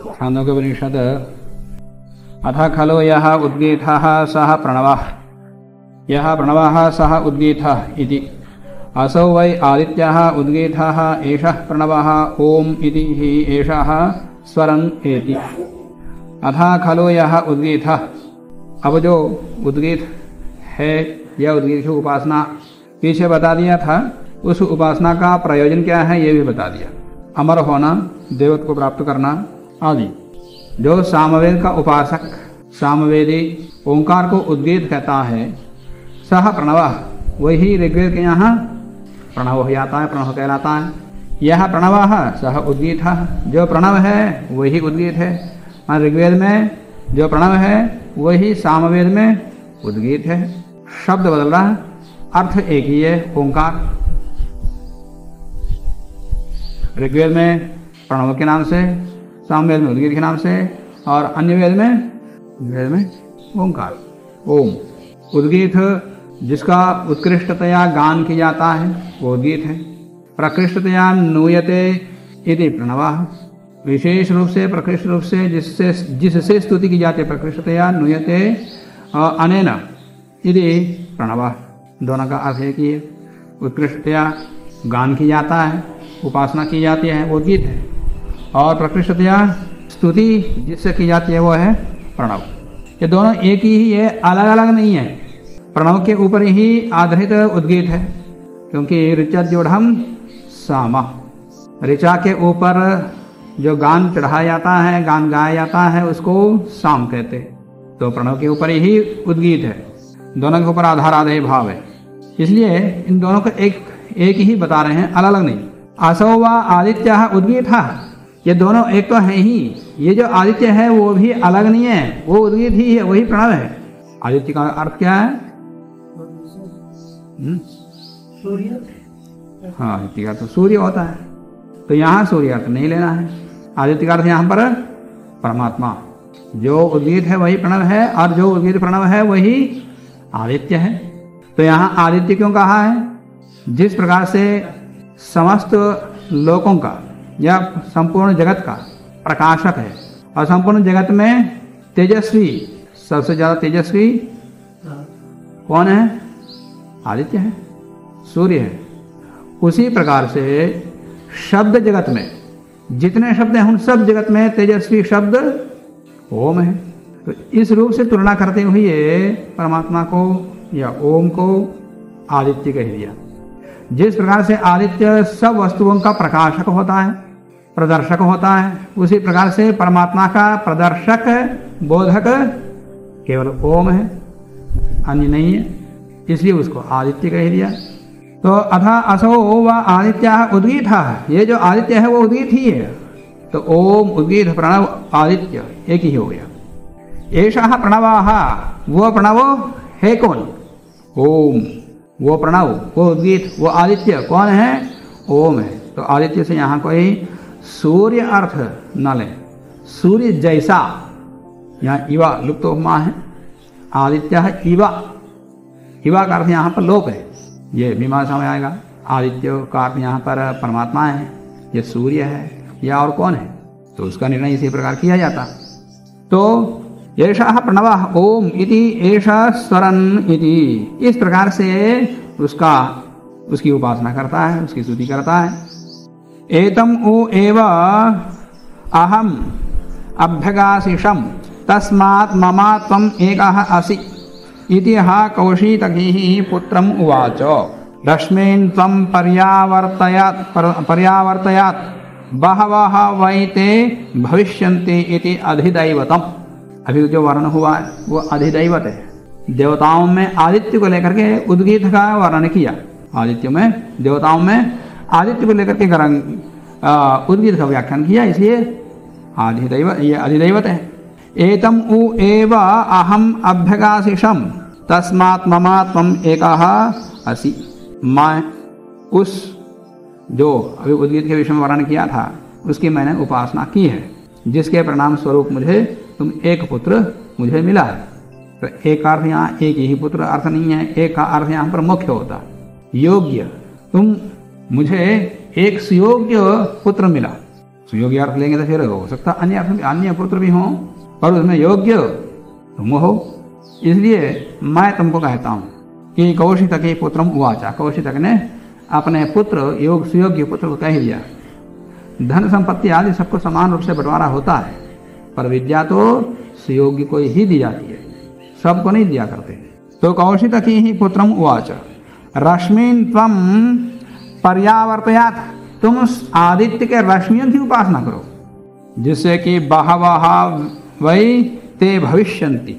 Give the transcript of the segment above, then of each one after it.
छान्दोग्योपनिषद अथ खलु यः उद्गीतः सः प्रणवः यः प्रणवः सः उद्गीतः इति असौ वै आदित्यः उद्गीतः एषः प्रणवः ओम इति हि एषः स्वरन् एति। अथ खलु यः उद्गीतः, अब जो उद्गीत है यह उद्गीत की उपासना पीछे बता दिया था, उस उपासना का प्रयोजन क्या है ये भी बता दिया। अमर होना, देवत्व को प्राप्त करना आदि। जो सामवेद का उपासक सामवेदी ओंकार को उद्गीत कहता है, सह प्रणवः, वही ऋग्वेद के यहाँ प्रणव हो जाता है, प्रणव कहलाता है। यह प्रणवः सह उद्गीतः, जो प्रणव है वही उद्गीत है। ऋग्वेद में जो प्रणव है वही सामवेद में उद्गीत है। शब्द बदल रहा है, अर्थ एक ही है, ओंकार। ऋग्वेद में प्रणव के नाम से, सामवेद में उद्गीत के नाम से, और अन्य वेद में ओंकार ओम। उद्गीत जिसका उत्कृष्टतया गान किया जाता है वो उद्गीत है। प्रकृष्टतया नूयते इति प्रणवः, विशेष रूप से प्रकृष्ट रूप से जिससे स्तुति की जाती है, प्रकृष्टतया नूयते अनेन इति प्रणवः। दोनों का अर्थ है कि उत्कृष्टतया गान की जाता है, उपासना की जाती है वो गीत है, और प्रकृष्टतया स्तुति जिससे की जाती है वो है प्रणव। ये दोनों एक ही है, अलग अलग नहीं है। प्रणव के ऊपर ही आधारित उद्गीत है, क्योंकि ऋचा जोढ़म सामा, ऋचा के ऊपर जो गान चढ़ाया जाता है, गान गाया जाता है, उसको साम कहते हैं। तो प्रणव के ऊपर ही उद्गीत है, दोनों के ऊपर आधार आधेय भाव है, इसलिए इन दोनों को एक ही बता रहे हैं, अलग अलग नहीं। असौ वा आदित्यः उद्गीतः, ये दोनों एक तो है ही। ये जो आदित्य है वो भी अलग नहीं है, वो उद्गीत ही है, वही प्रणव है। आदित्य का अर्थ क्या है? सूर्य। हाँ, आदित्य का तो सूर्य होता है, तो यहाँ सूर्य अर्थ नहीं लेना है। आदित्य का अर्थ यहाँ पर परमात्मा। जो उद्गीत है वही प्रणव है, और जो उद्गीत प्रणव है वही आदित्य है। तो यहाँ आदित्य क्यों कहा है? जिस प्रकार से समस्त लोकों का या संपूर्ण जगत का प्रकाशक है, और संपूर्ण जगत में तेजस्वी, सबसे ज्यादा तेजस्वी कौन है? आदित्य है, सूर्य है। उसी प्रकार से शब्द जगत में जितने शब्द हैं उन सब जगत में तेजस्वी शब्द ओम है। तो इस रूप से तुलना करते हुए परमात्मा को या ओम को आदित्य कह दिया। जिस प्रकार से आदित्य सब वस्तुओं का प्रकाशक होता है, प्रदर्शक होता है, उसी प्रकार से परमात्मा का प्रदर्शक बोधक केवल ओम है, अन्य नहीं है, इसलिए उसको आदित्य कह दिया। तो अथा असौ व आदित्यः उद्गीतः, ये जो आदित्य है वो उद्गीत ही है। तो ओम उद्गीत प्रणव आदित्य एक ही हो गया। एषः प्रणवः, वो प्रणव है कौन? ओम। वो प्रणव, वो उद्गीत, वो आदित्य कौन है? ओम है। तो आदित्य से यहाँ कोई सूर्य अर्थ न ले, सूर्य जैसा, यहाँ इवा लुप्त उपमा है। आदित्य इवा, इवा का अर्थ यहाँ पर लोप है, ये मीमांसा में आएगा। आदित्य का अर्थ यहाँ पर परमात्मा है, ये सूर्य है, या और कौन है? तो उसका निर्णय इसी प्रकार किया जाता। तो एषः प्रणवः ओम इति एषः स्वरन् इति, इस प्रकार से उसकी उपासना करता है, उसकी स्तुति करता है। एतम उ एव अहम अभ्यगासिषम तस्मात् मम त्वम् एकः असि इति हा कौशितकीः पुत्रम् उवाच। रश्मीन् त्वं पर्यावर्तयात् बहवः वै ते भविष्यन्ति इति अधिदैवतम्। अभी जो वर्णन हुआ है वो अधिदैवत है। देवताओं में आदित्य को लेकर के उद्गीत का वर्णन किया, आदित्य में देवताओं में आदित्य को लेकर के उद्गीत का व्याख्यान किया, इसलिए अधिदैवत, ये अधिदैवत है। एतम उ एव अहम अभ्यगासिषम तस्मात् मम त्वम् एकः असि, मैं उस जो अभी उद्गीत के विषय में वर्णन किया था उसकी मैंने उपासना की है, जिसके परिणाम स्वरूप मुझे तुम एक पुत्र मुझे मिला है। तो एक अर्थ यहाँ एक ही पुत्र अर्थ नहीं है, एक का अर्थ यहाँ पर मुख्य होता है योग्य। तुम मुझे एक सुयोग्य पुत्र मिला, सुयोग्य अर्थ लेंगे तो फिर हो सकता अन्य अर्थ में अन्य पुत्र भी हों, पर उसमें योग्य तुम हो। इसलिए मैं तुमको कहता हूं कि कौशितक पुत्रम उवाचा, कौशितक ने अपने पुत्र योग सुयोग्य पुत्र को कह दिया। धन संपत्ति आदि सबको समान रूप से बंटवारा होता है, पर विद्या तो सुयोग्य को ही दी जाती है, सबको नहीं दिया करते। तो कौशितक ही पुत्रम उवाच रश्मिन त्वम पर्यावर्तयात, तुम आदित्य के रश्मियों की उपासना करो, जिससे कि बहवः वै ते भविष्यन्ति,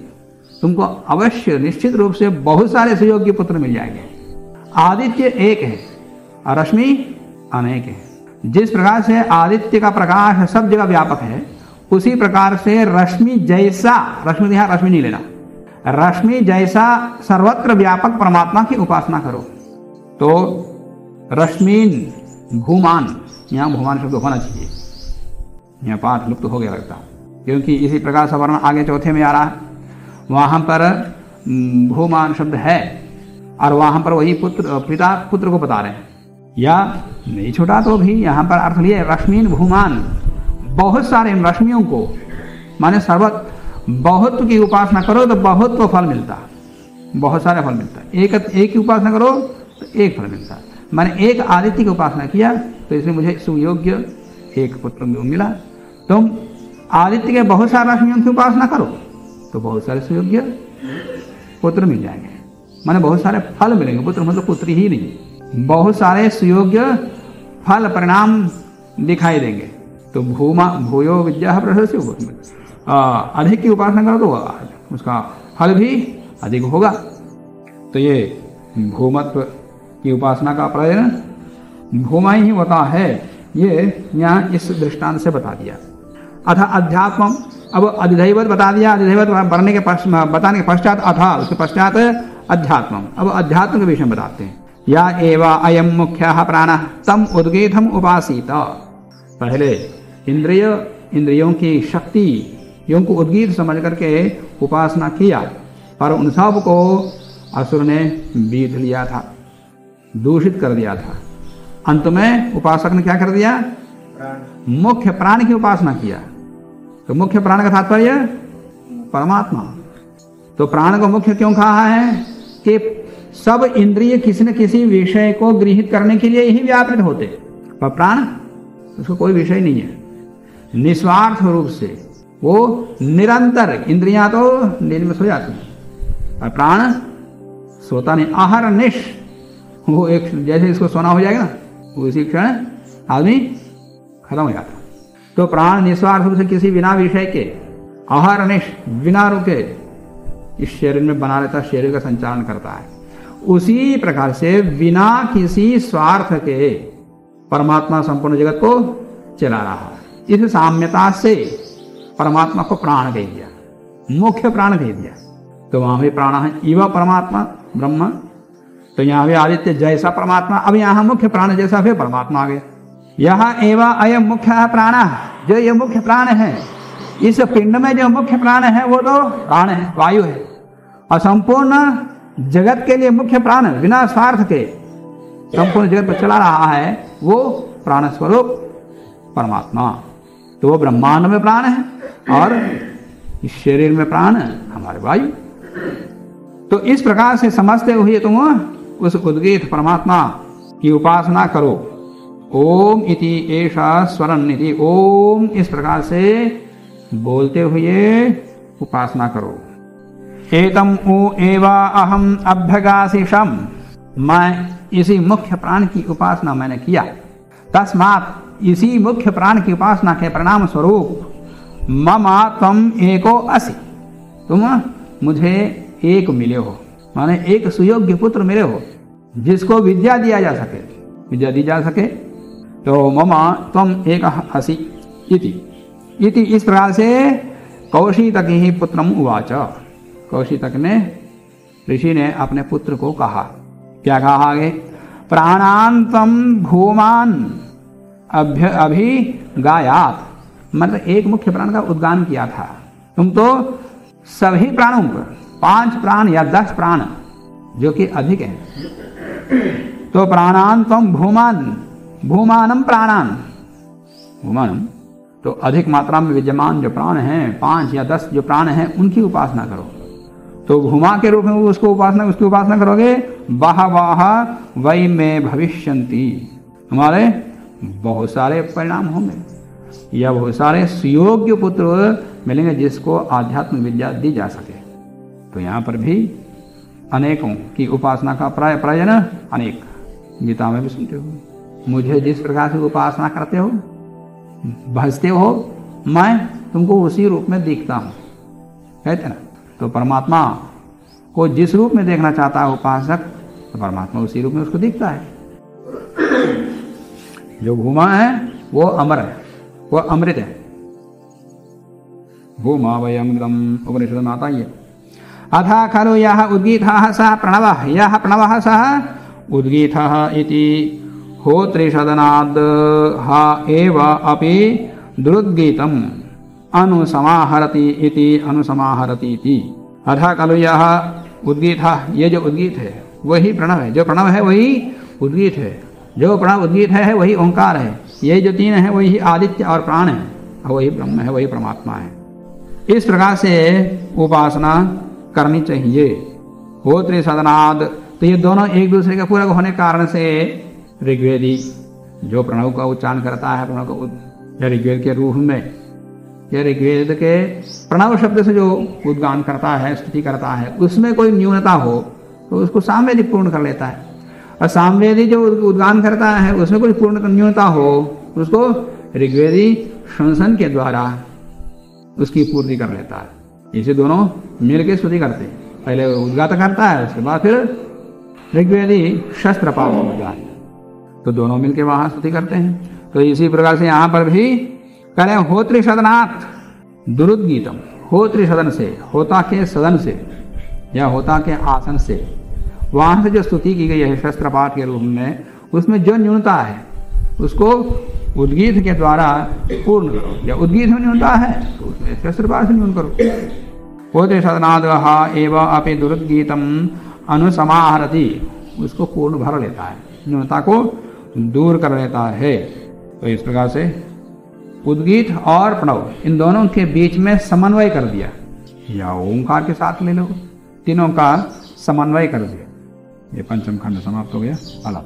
तुमको अवश्य निश्चित रूप से बहुत सारे सुयोग्य पुत्र मिल जाएंगे। आदित्य एक है और रश्मि अनेक है। जिस प्रकार से आदित्य का प्रकाश सब जगह व्यापक है, उसी प्रकार से रश्मि जैसा, रश्मि यहाँ रश्मि नहीं लेना, रश्मि जैसा सर्वत्र व्यापक परमात्मा की उपासना करो। तो रश्मिन भूमान, यहाँ भूमान शब्द होना चाहिए, यहाँ पाठ लुप्त हो गया लगता, क्योंकि इसी प्रकार से वर्ण आगे चौथे में आ रहा है, वहां पर भूमान शब्द है और वहां पर वही पुत्र पिता पुत्र को बता रहे हैं, या नहीं छूटा तो भी यहाँ पर अर्थ लिए रश्मिन भूमान, बहुत सारे रश्मियों को, माने सर्वत बहुत की उपासना करो तो बहुत को फल मिलता, बहुत सारे फल मिलता है। एक की उपासना करो तो एक फल मिलता है। मैंने एक आदित्य की उपासना किया तो इसमें मुझे सुयोग्य एक पुत्र मिला। तुम आदित्य के बहुत सारे रश्मियों की उपासना करो तो बहुत सारे सुयोग्य पुत्र मिल जाएंगे, माने बहुत सारे फल मिलेंगे। पुत्र मतलब पुत्री ही नहीं, बहुत सारे सुयोग्य फल परिणाम दिखाई देंगे। तो भूयो विद्या प्रशस्ति, अधिक की उपासना करो तो उसका फल भी अधिक होगा। तो ये भूमत्व की उपासना का प्रयोजन भूमा ही होता है, ये यहाँ इस दृष्टांत से बता दिया। अथा अध्यात्मम, अब अधिदैवत बता दिया, अधिदैवत बताने के पश्चात अथा, उसके पश्चात अध्यात्मम, अब अध्यात्म के विषय में बताते हैं। या एवा अयम मुख्यः प्राणः तम उद्गीतम उपासीत, पहले इंद्रियों की शक्तियों को उद्गीत समझ करके उपासना किया, पर उन सब को असुर ने बीध लिया था, दूषित कर दिया था। अंत में उपासक ने क्या कर दिया? मुख्य प्राण की उपासना किया। तो मुख्य प्राण का तात्पर्य परमात्मा। तो प्राण को मुख्य क्यों कहा है? कि सब इंद्रिय किसी न किसी विषय को गृहीत करने के लिए ही व्यापृत होते, पर प्राण उसको कोई विषय नहीं है, निस्वार्थ रूप से वो निरंतर, इंद्रियां तो नींद में सो जाती हैं और प्राण सोता नहीं, आहर निश, वो एक जैसे इसको सोना हो जाएगा ना, उसी क्षण आदमी खत्म हो जाता। तो प्राण निस्वार्थ रूप से किसी बिना विषय के आहर निश बिना रुके इस शरीर में बना रहता, शरीर का संचालन करता है। उसी प्रकार से बिना किसी स्वार्थ के परमात्मा संपूर्ण जगत को चला रहा है। इस साम्यता से परमात्मा को प्राण कह दिया, मुख्य प्राण कह दिया। तो वहां भी प्राण है, इव परमात्मा ब्रह्म। तो यहाँ भी आदित्य जैसा परमात्मा, अब यहाँ मुख्य प्राण जैसा फिर परमात्मा आ गया। यहाँ एवं अयम मुख्य प्राण, जो ये मुख्य प्राण है, इस पिंड में जो मुख्य प्राण है वो तो प्राण है, वायु है। और संपूर्ण जगत के लिए मुख्य प्राण बिना स्वार्थ के संपूर्ण जगत पर चला रहा है वो प्राण स्वरूप परमात्मा। तो वो ब्रह्मांड में प्राण है और इस शरीर में प्राण हमारे वायु। तो इस प्रकार से समझते हुए तुम उस उद्गीत परमात्मा की उपासना करो। ओम इति एषा स्वरन इति, ओम इस प्रकार से बोलते हुए उपासना करो। एतम उ एवा अहम अभ्यगासिषम, मैं इसी मुख्य प्राण की उपासना मैंने किया। तस्मात् इसी मुख्य प्राण की उपासना के परिणाम स्वरूप ममा तम एको असि, तुम मुझे एक मिले हो, माने एक सुयोग्य पुत्र मिले हो जिसको विद्या दिया जा सके, विद्या दी जा सके। तो ममा तम एक असि इति इस प्रकार से कौशितक ही पुत्रम उवाच, कौशितक ने, ऋषि ने अपने पुत्र को कहा। क्या कहा आगे? प्राणांतम भूमान अभिगायात, मतलब एक मुख्य प्राण का उद्गान किया था। तुम तो सभी प्राणों पर 5 प्राण या 10 प्राण जो कि अधिक है, तो प्राणांतम भूमान, भूमानम प्राणान, भूमानम तो अधिक मात्रा में विद्यमान जो प्राण हैं, 5 या 10 जो प्राण हैं, उनकी उपासना करो। तो भूमा के रूप में उसकी उपासना करोगे, बहवः वै में भविष्यन्ति, हमारे बहुत सारे परिणाम होंगे या बहुत सारे सुयोग्य पुत्र मिलेंगे जिसको आध्यात्म विद्या दी जा सके। तो यहाँ पर भी अनेकों की उपासना का प्रयोजन अनेक, गीता में भी सुनते हो, मुझे जिस प्रकार से उपासना करते हो, भजते हो, मैं तुमको उसी रूप में दिखता हूँ, कहते ना। तो परमात्मा को जिस रूप में देखना चाहता है उपासक, तो परमात्मा उसी रूप में उसको दिखता है। जो भूमा है वो अमर है, वो अमृत है। भूमा वै अमृतम, उपनिषद में आता है। अथा खलु यः उद्गीतः सः प्रणवः, यः प्रणवः सः उद्गीतः इति होत्रिषदनाद् हा एव अपि दुरुद्गीतम् अनुसमाहरति इति अनुसमाहरति इति। अथा खलु यः उद्गीतः, ये जो उद्गीत है वही प्रणव है, जो प्रणव है वही उद्गीत है, जो प्रणव उद्गीत है वही ओंकार है, ये जो तीन है वही आदित्य और प्राण है, वही ब्रह्म है, वही परमात्मा है। इस प्रकार से उपासना करनी चाहिए। होत्रि सदनाद, तो ये दोनों एक दूसरे के पूरक होने के कारण से ऋग्वेदी जो प्रणव का उच्चारण करता है, प्रणव का ऋग्वेद के रूप में, यह ऋग्वेद के प्रणव शब्द से जो उद्गान करता है, स्तुति करता है, उसमें कोई न्यूनता हो तो उसको सामवेदी पूर्ण कर लेता है, और सामवेदी जो उद्गान करता है उसमें कोई पूर्ण न्यूनता हो उसको ऋग्वेदी शंसन के द्वारा उसकी पूर्ति कर लेता है। इसे दोनों मिलकर स्तुति करते हैं, पहले उद्गात करता है, उसके बाद फिर ऋग्वेदी शस्त्रपात होता है, तो दोनों मिलकर वहां स्तुति करते हैं। तो इसी प्रकार से यहाँ पर भी करें होत्रि सदनात् दुरुद्गीतम, होत्रि सदन से, होता के सदन से या होता के आसन से, वहां से जो स्तुति की गई है शस्त्र पाठ के रूप में, उसमें जो न्यूनता है उसको उद्गीत के द्वारा पूर्ण करो, या उद्गीत में न्यूनता है तो उसमें शस्त्र पाठ से न्यून करो। होत्रि सदनाद् हा एव अपि दुरुद्गीतम अनुसमाहरति, उसको पूर्ण भर लेता है, न्यूनता को दूर कर लेता है। तो इस प्रकार से उद्गीत और प्रणव इन दोनों के बीच में समन्वय कर दिया, या ओंकार के साथ ले लो, तीनों का समन्वय कर दिया। ये पंचम खंड समाप्त हो गया। अला